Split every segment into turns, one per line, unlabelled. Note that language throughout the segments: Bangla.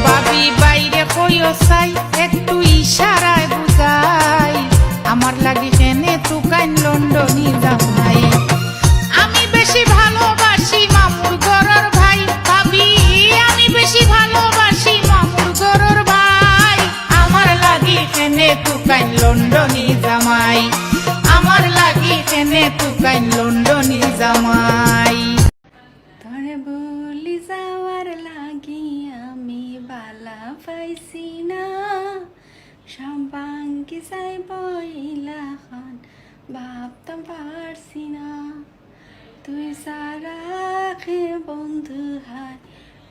বাবি বাইরে কইও চাই একটু ইশারায় বুঝাই আমার লাগি কেনে তুকাইন লন্ডনি জামাই আমি বেশি ভালোবাসি মামুর গরর ভাই ভাবি আমি বেশি ভালোবাসি মামুর গরর ভাই আমার লাগি কেনে তুকাইন লন্ডনি জামাই আমার লাগি কেনে তুকাইন লন্ডনি জামাই
তোরে বলি যাওয়ার লাগি আমি বালা পাইছি না সম্পাঙ্কি যাই বইলা খান ভাবতাম পারছি না তুই সারা খে বন্ধু হায়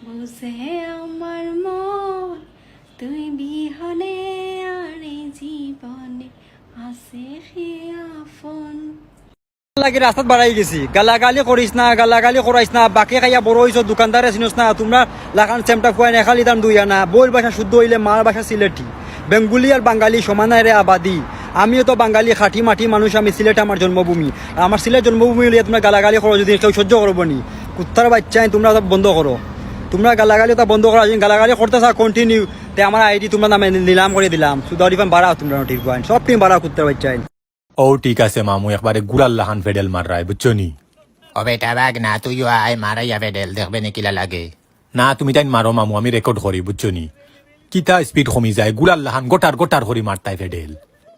বুঝে আমার মন তুই বিহনে আর এই জীবনে আছে হে আফন
লাগে রাস্তাত বাড়াই গেছি গালাগালি করিস না গালাগালি করাইস না বাকি খাইয়া বড় হইছ দোকানদারে চিনস না তোমরা লাগান চেমটা খুয়াই না খালি দাম দুইয়া না বইর ভাষা শুদ্ধ হইলে মার ভাষা সিলেটি বেঙ্গুলি আর বাঙালি সমানায় আবাদি আমিও তো বাঙালি খাঁটি মাটি মানুষ আমি সিলেট আমার জন্মভূমি আমার সিলেট জন্মভূমি হইলে তোমরা গালাগালি করো যদি কেউ সহ্য করবো নি কুত্তার বাচ্চাই তোমরা বন্ধ করো তোমরা গালাগালি তা বন্ধ করো গালাগালি করতে থাক কন্টিনিউ তে আমার আইডি তোমরা নামে নিলাম করে দিলাম শুধু অরিফান বাড়াও তোমরা ঠিক পয়েন্ট সব টিম বাড়াও কুত্তার বাচ্চাই
ও ঠিক আছে মামু একবারে গুড়াল লাহান ফেডেল মার রায় বুঝছো নি
ও বেটা বাগ না তুইও আয় মারাইয়া ফেডেল দেখবে নি কিলা লাগে
না তুমি তাই মারো মামু আমি রেকর্ড করি বুঝছো নি কিতা স্পিড কমি যায় গুড়াল লাহান গোটার গোটার করি মারতাই ফেডেল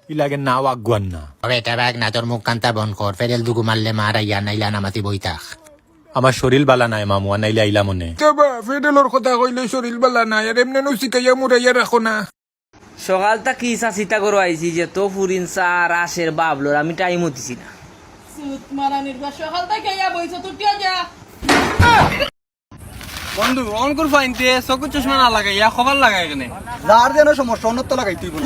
ই লাগে না আগুয়ান না
ও বেটা বাগ না তোর মুখ কান্তা বন কর ফেডেল দুগু মারলে মারাইয়া নাইলা নামাতি বইতাক
আমার শরীর বালা নাই মামু নাইলে আইলা মনে
তবে ফেডেলর কথা কইলে শরীর বালা নাই আর এমনি নুসিকাইয়া মুরাইয়া রাখো না
সকালটা কি চিন্তা করো আইছি যে তো ফুরিন সার আসের বাবলোর আমি টাইম হতিছি না
বন্ধু অন কর ফাইনতে চকুর চশমা না লাগাইয়া খবর লাগাই কেনে
যার যেন সমস্যা অন্যত্র লাগাই তুই বলি